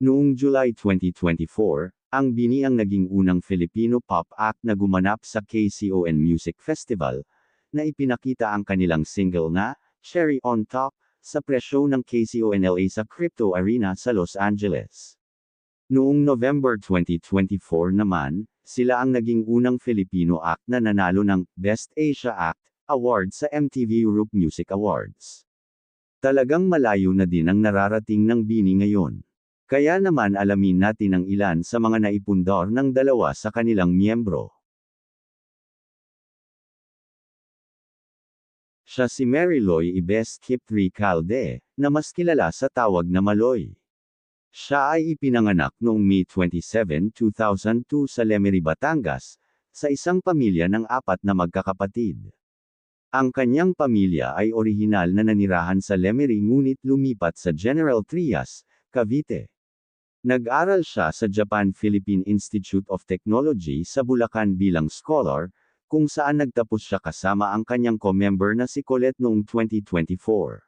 Noong July 2024, ang BINI ang naging unang Filipino pop act na gumanap sa KCON Music Festival, na ipinakita ang kanilang single na, Cherry on Top, sa pre-show ng KCON-LA sa Crypto Arena sa Los Angeles. Noong November 2024 naman, sila ang naging unang Filipino act na nanalo ng Best Asia Act Award sa MTV Europe Music Awards. Talagang malayo na din ang nararating ng BINI ngayon. Kaya naman alamin natin ang ilan sa mga naipundar ng dalawa sa kanilang miyembro. Siya si Mary Loy Ibes Kipri Calde, na mas kilala sa tawag na Maloy. Siya ay ipinanganak noong May 27, 2002 sa Lemery, Batangas, sa isang pamilya ng 4 na magkakapatid. Ang kanyang pamilya ay orihinal na nanirahan sa Lemery ngunit lumipat sa General Trias, Cavite. Nag-aral siya sa Japan-Philippine Institute of Technology sa Bulacan bilang scholar, kung saan nagtapos siya kasama ang kanyang co-member na si Colette noong 2024.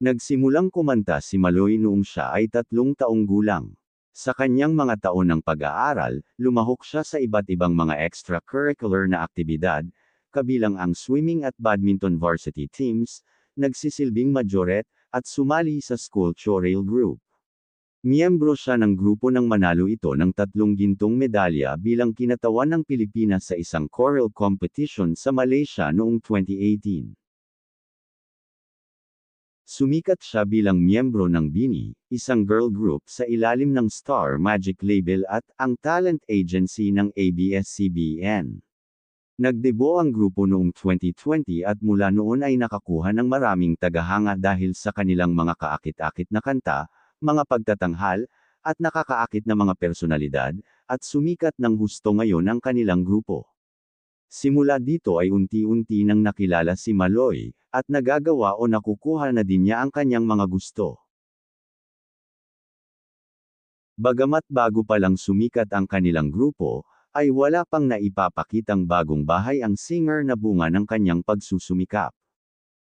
Nagsimulang kumanta si Maloy noong siya ay 3 taong gulang. Sa kanyang mga taon ng pag-aaral, lumahok siya sa iba't ibang mga extracurricular na aktibidad, kabilang ang swimming at badminton varsity teams, nagsisilbing majorette, at sumali sa school chorale group. Miyembro siya ng grupo nang manalo ito ng 3 gintong medalya bilang kinatawan ng Pilipinas sa isang choral competition sa Malaysia noong 2018. Sumikat siya bilang miyembro ng BINI, isang girl group sa ilalim ng Star Magic label at ang talent agency ng ABS-CBN. Nagdebo ang grupo noong 2020 at mula noon ay nakakuha ng maraming tagahanga dahil sa kanilang mga kaakit-akit na kanta, mga pagtatanghal, at nakakaakit na mga personalidad, at sumikat ng husto ngayon ang kanilang grupo. Simula dito ay unti-unti nang nakilala si Maloy, at nagagawa o nakukuha na din niya ang kanyang mga gusto. Bagamat bago pa lang sumikat ang kanilang grupo, ay wala pang naipapakitang bagong bahay ang singer na bunga ng kanyang pagsusumikap.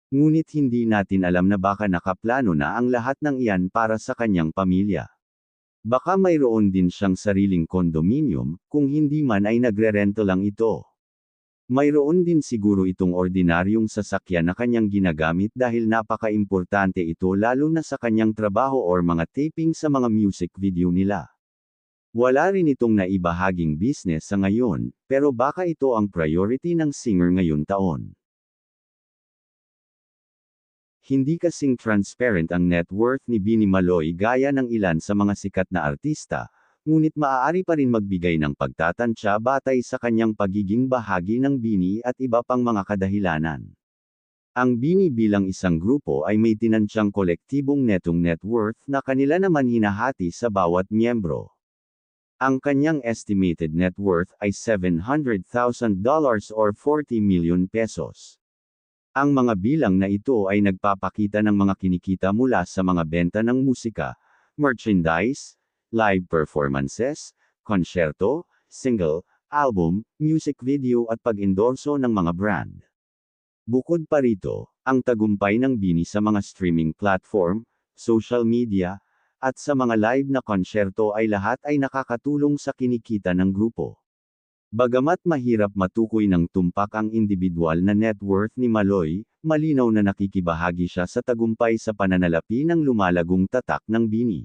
Ngunit hindi natin alam na baka nakaplano na ang lahat ng iyan para sa kanyang pamilya. Baka mayroon din siyang sariling kondominium, kung hindi man ay nagre-rento lang ito. Mayroon din siguro itong ordinaryong sasakyan na kanyang ginagamit dahil napaka-importante ito lalo na sa kanyang trabaho or mga taping sa mga music video nila. Wala rin itong naibahaging business sa ngayon, pero baka ito ang priority ng singer ngayon taon. Hindi kasing transparent ang net worth ni BINI Maloy gaya ng ilan sa mga sikat na artista, ngunit maaari pa rin magbigay ng pagtatantya batay sa kanyang pagiging bahagi ng BINI at iba pang mga kadahilanan. Ang BINI bilang isang grupo ay may tinantyang kolektibong netong net worth na kanila naman hinahati sa bawat miyembro. Ang kanyang estimated net worth ay $700,000 or 40 million pesos. Ang mga bilang na ito ay nagpapakita ng mga kinikita mula sa mga benta ng musika, merchandise, live performances, konsyerto, single, album, music video at pag-endorso ng mga brand. Bukod pa rito, ang tagumpay ng BINI sa mga streaming platform, social media, at sa mga live na konsyerto ay lahat ay nakakatulong sa kinikita ng grupo. Bagamat mahirap matukoy ng tumpak ang individual na net worth ni Maloy, malinaw na nakikibahagi siya sa tagumpay sa pananalapi ng lumalagong tatak ng BINI.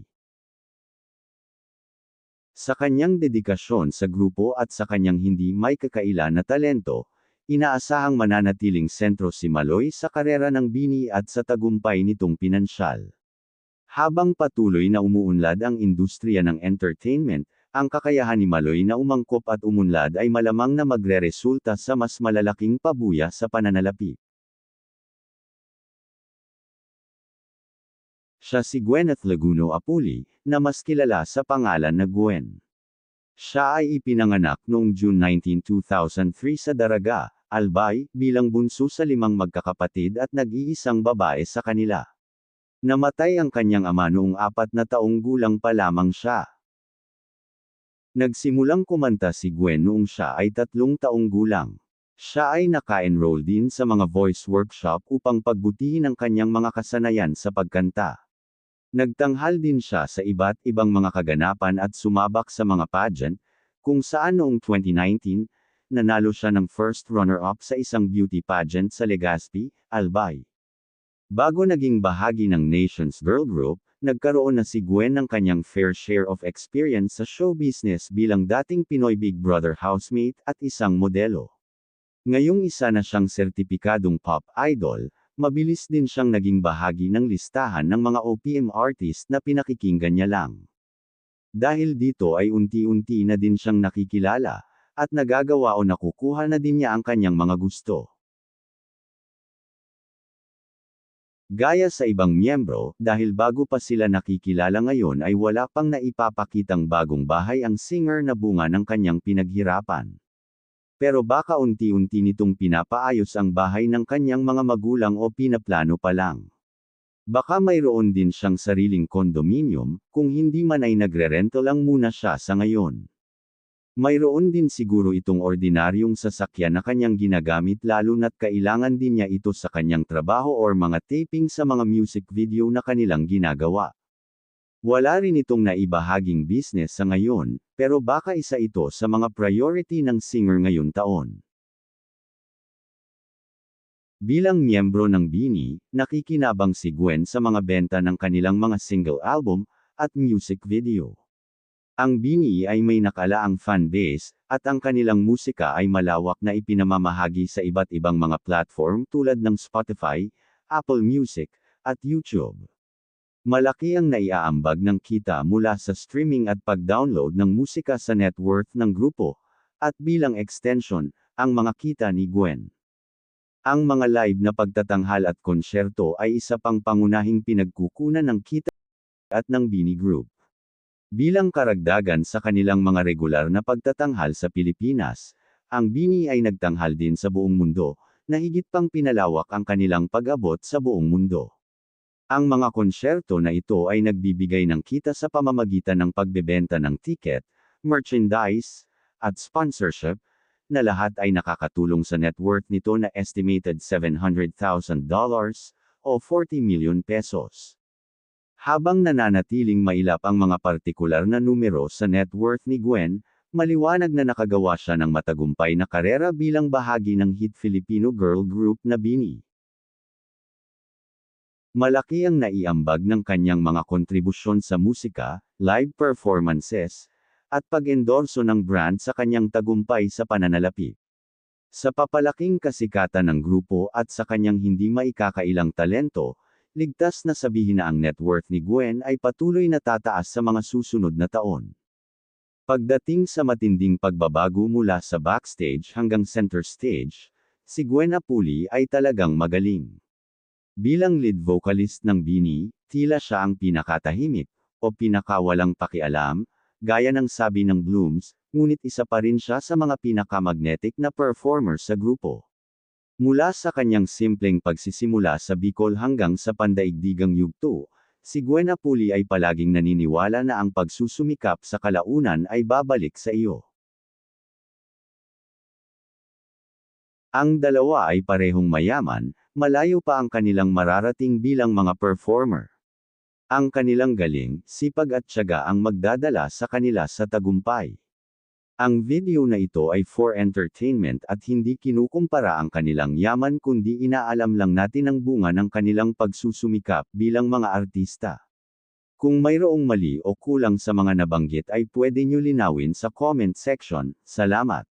Sa kanyang dedikasyon sa grupo at sa kanyang hindi may kakaila na talento, inaasahang mananatiling sentro si Maloy sa karera ng BINI at sa tagumpay nitong pinansyal. Habang patuloy na umuunlad ang industriya ng entertainment, ang kakayahan ni Maloy na umangkop at umunlad ay malamang na magreresulta sa mas malalaking pabuya sa pananalapi. Siya si Gwyneth Laguno Apuli, na mas kilala sa pangalan na Gwen. Siya ay ipinanganak noong June 19, 2003 sa Daraga, Albay, bilang bunso sa 5 magkakapatid at nag-iisang babae sa kanila. Namatay ang kanyang ama noong 4 na taong gulang pa lamang siya. Nagsimulang kumanta si Gwen noong siya ay 3 taong gulang. Siya ay naka-enroll din sa mga voice workshop upang pagbutihin ang kanyang mga kasanayan sa pagkanta. Nagtanghal din siya sa iba't ibang mga kaganapan at sumabak sa mga pageant, kung saan noong 2019, nanalo siya ng first runner-up sa isang beauty pageant sa Legazpi, Albay. Bago naging bahagi ng Nations Girl Group, nagkaroon na si Gwen ng kanyang fair share of experience sa show business bilang dating Pinoy Big Brother housemate at isang modelo. Ngayong isa na siyang sertipikadong pop idol, mabilis din siyang naging bahagi ng listahan ng mga OPM artist na pinakikinggan niya lang. Dahil dito ay unti-unti na din siyang nakikilala, at nagagawa o nakukuha na din niya ang kanyang mga gusto. Gaya sa ibang miyembro, dahil bago pa sila nakikilala ngayon ay wala pang naipapakitang bagong bahay ang singer na bunga ng kanyang pinaghirapan. Pero baka unti-unti nitong pinapaayos ang bahay ng kanyang mga magulang o pinaplano pa lang. Baka mayroon din siyang sariling kondominium, kung hindi man ay nagre-rento lang muna siya sa ngayon. Mayroon din siguro itong ordinaryong sasakyan na kanyang ginagamit lalo na't kailangan din niya ito sa kanyang trabaho or mga taping sa mga music video na kanilang ginagawa. Wala rin itong naibahaging business sa ngayon, pero baka isa ito sa mga priority ng singer ngayon taon. Bilang miyembro ng BINI, nakikinabang si Gwen sa mga benta ng kanilang mga single album at music video. Ang BINI ay may nakalaang fan base, at ang kanilang musika ay malawak na ipinamamahagi sa iba't ibang mga platform tulad ng Spotify, Apple Music, at YouTube. Malaki ang naiaambag ng kita mula sa streaming at pag-download ng musika sa net worth ng grupo, at bilang extension, ang mga kita ni Gwen. Ang mga live na pagtatanghal at konsyerto ay isa pang pangunahing pinagkukunan ng kita at ng BINI Group. Bilang karagdagan sa kanilang mga regular na pagtatanghal sa Pilipinas, ang BINI ay nagtanghal din sa buong mundo, na higit pang pinalawak ang kanilang pag-abot sa buong mundo. Ang mga konsyerto na ito ay nagbibigay ng kita sa pamamagitan ng pagbebenta ng ticket, merchandise, at sponsorship, na lahat ay nakakatulong sa net worth nito na estimated $700,000 o 40 million pesos. Habang nananatiling mailap ang mga partikular na numero sa net worth ni Gwen, maliwanag na nakagawa siya ng matagumpay na karera bilang bahagi ng hit Filipino girl group na BINI. Malaki ang naiambag ng kanyang mga kontribusyon sa musika, live performances, at pag-endorso ng brand sa kanyang tagumpay sa pananalapi. Sa papalaking kasikatan ng grupo at sa kanyang hindi maikakailang talento, ligtas na sabihin na ang net worth ni Gwen ay patuloy na tataas sa mga susunod na taon. Pagdating sa matinding pagbabago mula sa backstage hanggang center stage, si Gwen Apuli ay talagang magaling. Bilang lead vocalist ng BINI, tila siya ang pinakatahimik, o pinakawalang pakialam, gaya ng sabi ng Blooms, ngunit isa pa rin siya sa mga pinakamagnetic na performer sa grupo. Mula sa kanyang simpleng pagsisimula sa Bicol hanggang sa pandaigdigang yugto, si Gwen Apuli ay palaging naniniwala na ang pagsusumikap sa kalaunan ay babalik sa iyo. Ang dalawa ay parehong mayaman, malayo pa ang kanilang mararating bilang mga performer. Ang kanilang galing, sipag at tiyaga ang magdadala sa kanila sa tagumpay. Ang video na ito ay for entertainment at hindi kinukumpara ang kanilang yaman kundi inaalam lang natin ang bunga ng kanilang pagsusumikap bilang mga artista. Kung mayroong mali o kulang sa mga nabanggit ay pwede nyo linawin sa comment section. Salamat.